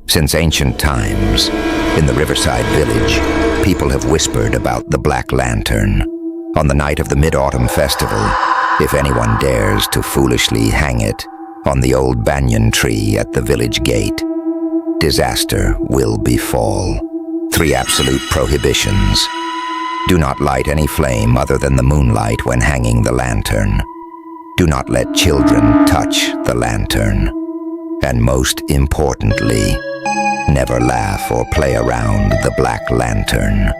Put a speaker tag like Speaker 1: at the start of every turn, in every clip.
Speaker 1: Since ancient times, in the riverside village, people have whispered about the Black Lantern. On the night of the Mid-Autumn Festival, if anyone dares to foolishly hang it on the old banyan tree at the village gate, disaster will befall. 3 absolute prohibitions. Do not light any flame other than the moonlight when hanging the lantern. Do not let children touch the lantern. And most importantly, never laugh or play around the Black Lantern.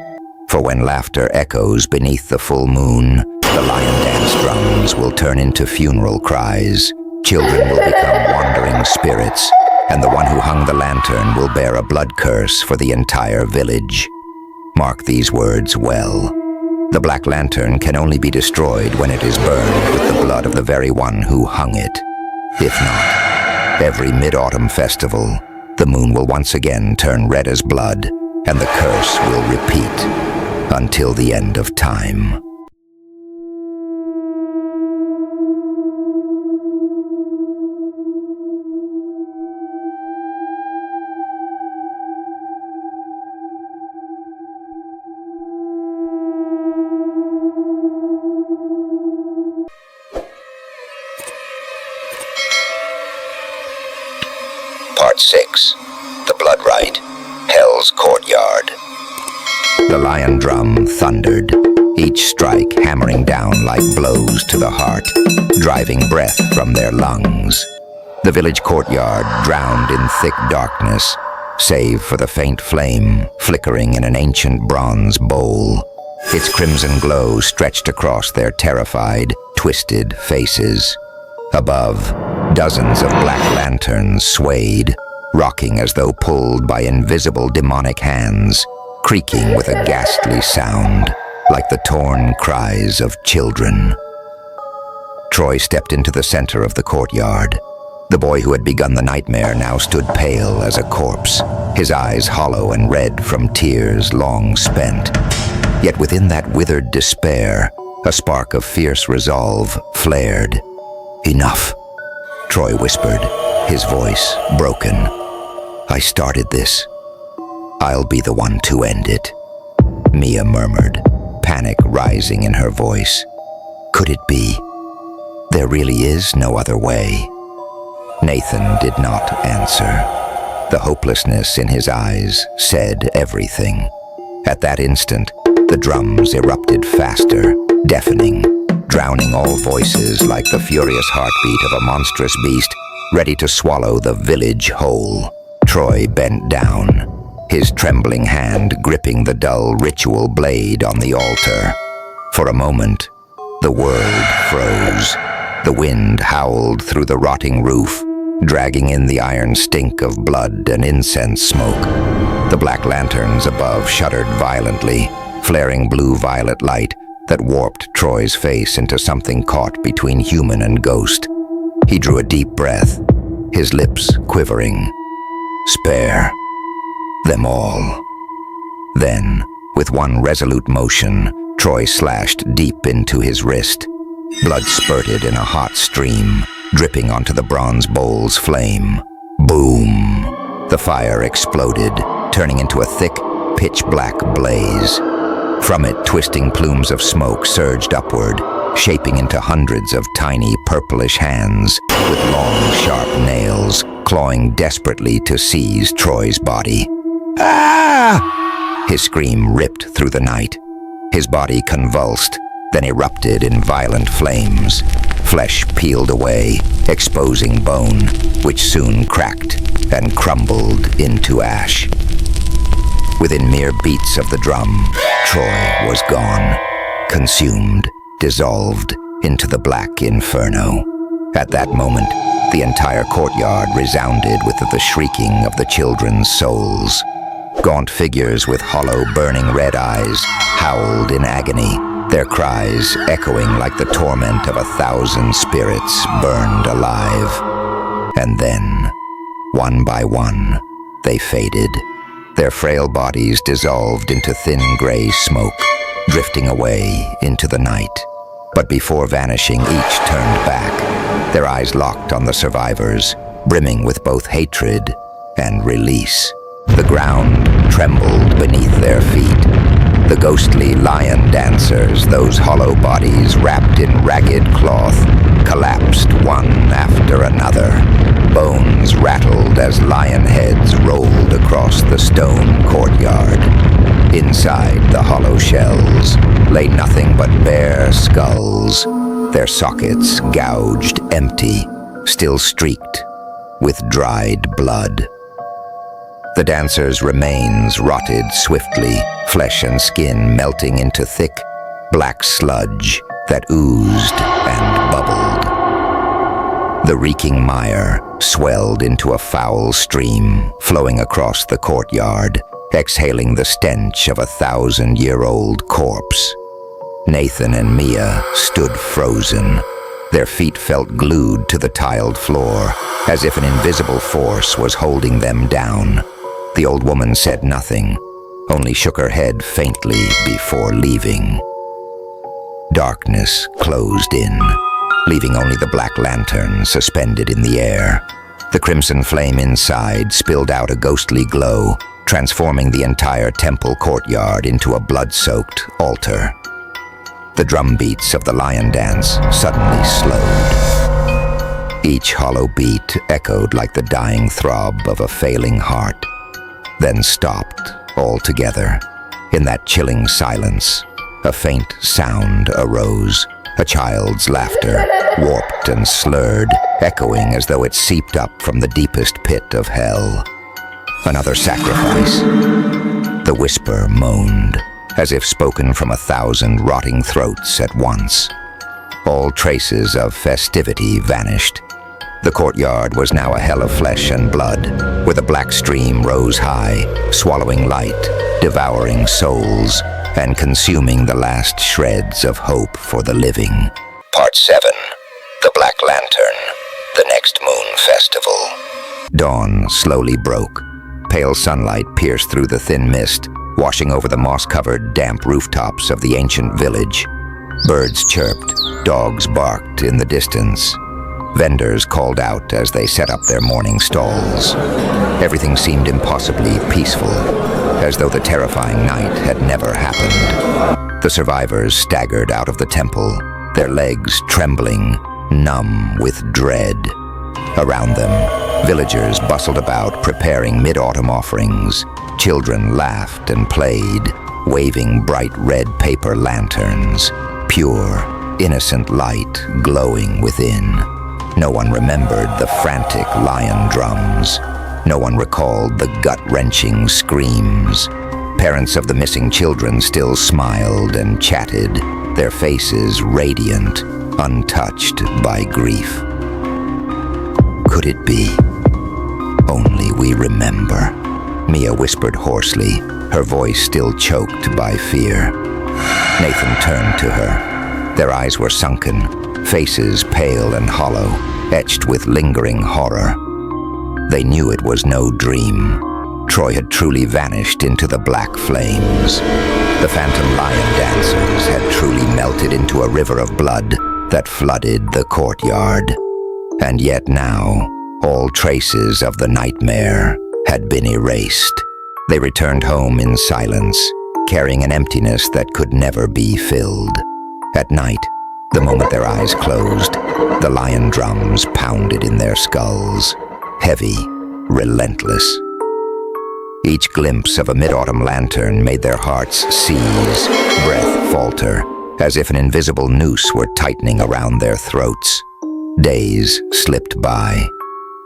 Speaker 1: For when laughter echoes beneath the full moon, the lion dance drums will turn into funeral cries. Children will become wandering spirits, and the one who hung the lantern will bear a blood curse for the entire village. Mark these words well. The Black Lantern can only be destroyed when it is burned with the blood of the very one who hung it. If not, every Mid-Autumn Festival, the moon will once again turn red as blood, and the curse will repeat until the end of time. Part 6. The Blood Rite, Hell's Courtyard. The lion drum thundered, each strike hammering down like blows to the heart, driving breath from their lungs. The village courtyard drowned in thick darkness, save for the faint flame flickering in an ancient bronze bowl. Its crimson glow stretched across their terrified, twisted faces. Above, dozens of black lanterns swayed, rocking as though pulled by invisible demonic hands, creaking with a ghastly sound, like the torn cries of children. Troy stepped into the center of the courtyard. The boy who had begun the nightmare now stood pale as a corpse, his eyes hollow and red from tears long spent. Yet within that withered despair, a spark of fierce resolve flared. "Enough," Troy whispered, his voice broken. "I started this. I'll be the one to end it." Mia murmured, panic rising in her voice. Could it be? There really is no other way. Nathan did not answer. The hopelessness in his eyes said everything. At that instant, the drums erupted faster, deafening, drowning all voices like the furious heartbeat of a monstrous beast ready to swallow the village whole. Troy bent down, his trembling hand gripping the dull ritual blade on the altar. For a moment, the world froze. The wind howled through the rotting roof, dragging in the iron stink of blood and incense smoke. The black lanterns above shuddered violently, flaring blue-violet light that warped Troy's face into something caught between human and ghost. He drew a deep breath, his lips quivering. Spare them all. Then, with one resolute motion, Troy slashed deep into his wrist. Blood spurted in a hot stream, dripping onto the bronze bowl's flame. Boom! The fire exploded, turning into a thick, pitch-black blaze. From it, twisting plumes of smoke surged upward, shaping into hundreds of tiny purplish hands with long, sharp nails, clawing desperately to seize Troy's body. Ah! His scream ripped through the night. His body convulsed, then erupted in violent flames. Flesh peeled away, exposing bone, which soon cracked and crumbled into ash. Within mere beats of the drum, Troy was gone, consumed, dissolved into the black inferno. At that moment, the entire courtyard resounded with the shrieking of the children's souls. Gaunt figures with hollow, burning red eyes howled in agony, their cries echoing like the torment of 1,000 spirits burned alive. And then, one by one, they faded. Their frail bodies dissolved into thin gray smoke, drifting away into the night. But before vanishing, each turned back, their eyes locked on the survivors, brimming with both hatred and release. The ground trembled beneath their feet. The ghostly lion dancers, those hollow bodies wrapped in ragged cloth, collapsed one after another. Bones rattled as lion heads rolled across the stone courtyard. Inside the hollow shells lay nothing but bare skulls, their sockets gouged empty, still streaked with dried blood. The dancers' remains rotted swiftly, flesh and skin melting into thick, black sludge that oozed and bubbled. The reeking mire swelled into a foul stream, flowing across the courtyard, exhaling the stench of a 1,000-year-old corpse. Nathan and Mia stood frozen. Their feet felt glued to the tiled floor, as if an invisible force was holding them down. The old woman said nothing, only shook her head faintly before leaving. Darkness closed in, leaving only the black lantern suspended in the air. The crimson flame inside spilled out a ghostly glow, transforming the entire temple courtyard into a blood-soaked altar. The drum beats of the lion dance suddenly slowed. Each hollow beat echoed like the dying throb of a failing heart, then stopped altogether. In that chilling silence, a faint sound arose, a child's laughter, warped and slurred, echoing as though it seeped up from the deepest pit of hell. Another sacrifice. The whisper moaned, as if spoken from 1,000 rotting throats at once. All traces of festivity vanished. The courtyard was now a hell of flesh and blood, where the black stream rose high, swallowing light, devouring souls, and consuming the last shreds of hope for the living. Part 7. The Black Lantern. The Next Moon Festival. Dawn slowly broke. Pale sunlight pierced through the thin mist, washing over the moss-covered, damp rooftops of the ancient village. Birds chirped, dogs barked in the distance. Vendors called out as they set up their morning stalls. Everything seemed impossibly peaceful, as though the terrifying night had never happened. The survivors staggered out of the temple, their legs trembling, numb with dread. Around them, villagers bustled about preparing mid-autumn offerings. Children laughed and played, waving bright red paper lanterns, pure, innocent light glowing within. No one remembered the frantic lion drums. No one recalled the gut-wrenching screams. Parents of the missing children still smiled and chatted, their faces radiant, untouched by grief. Could it be? Only we remember. Mia whispered hoarsely, her voice still choked by fear. Nathan turned to her. Their eyes were sunken, faces pale and hollow, etched with lingering horror. They knew it was no dream. Troy had truly vanished into the black flames. The phantom lion dancers had truly melted into a river of blood that flooded the courtyard. And yet now, all traces of the nightmare had been erased. They returned home in silence, carrying an emptiness that could never be filled. At night, the moment their eyes closed, the lion drums pounded in their skulls, heavy, relentless. Each glimpse of a mid-autumn lantern made their hearts seize, breath falter, as if an invisible noose were tightening around their throats. Days slipped by.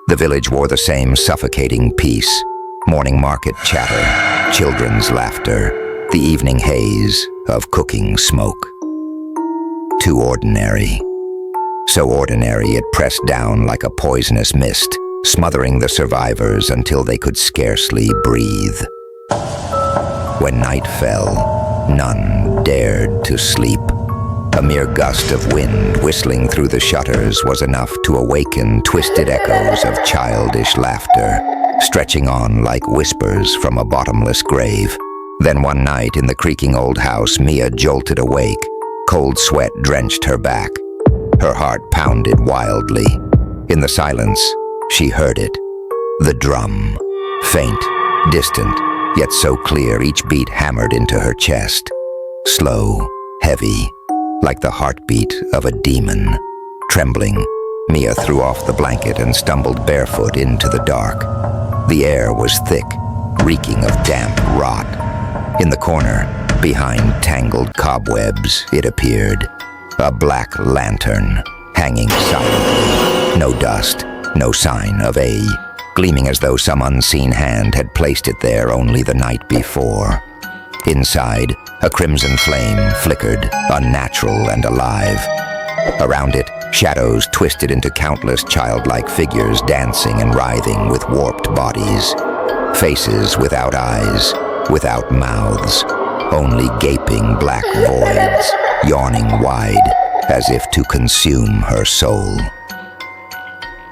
Speaker 1: The village wore the same suffocating peace, morning market chatter, children's laughter, the evening haze of cooking smoke. Too ordinary. So ordinary it pressed down like a poisonous mist, smothering the survivors until they could scarcely breathe. When night fell, none dared to sleep. A mere gust of wind whistling through the shutters was enough to awaken twisted echoes of childish laughter, stretching on like whispers from a bottomless grave. Then one night in the creaking old house, Mia jolted awake. Cold sweat drenched her back. Her heart pounded wildly. In the silence, she heard it. The drum. Faint, distant, yet so clear each beat hammered into her chest. Slow, heavy, like the heartbeat of a demon. Trembling, Mia threw off the blanket and stumbled barefoot into the dark. The air was thick, reeking of damp rot. In the corner, behind tangled cobwebs, it appeared. A black lantern, hanging silently. No dust, no sign of gleaming as though some unseen hand had placed it there only the night before. Inside, a crimson flame flickered, unnatural and alive. Around it, shadows twisted into countless childlike figures dancing and writhing with warped bodies. Faces without eyes, without mouths, only gaping black voids, yawning wide, as if to consume her soul.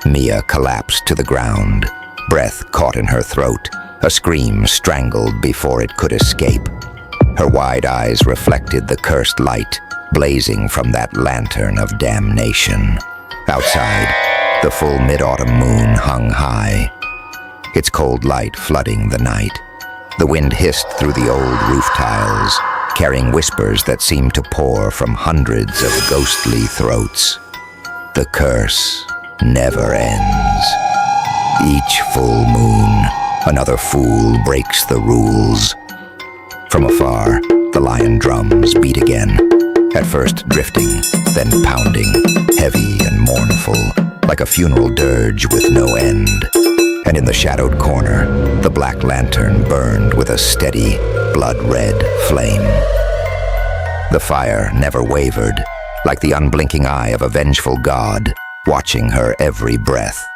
Speaker 1: Mia collapsed to the ground, breath caught in her throat, a scream strangled before it could escape. Her wide eyes reflected the cursed light, blazing from that lantern of damnation. Outside, the full mid-autumn moon hung high, its cold light flooding the night. The wind hissed through the old roof tiles, carrying whispers that seemed to pour from hundreds of ghostly throats. The curse never ends. Each full moon, another fool breaks the rules. From afar, the lion drums beat again, at first drifting, then pounding, heavy and mournful, like a funeral dirge with no end. And in the shadowed corner, the black lantern burned with a steady, blood-red flame. The fire never wavered, like the unblinking eye of a vengeful god, watching her every breath.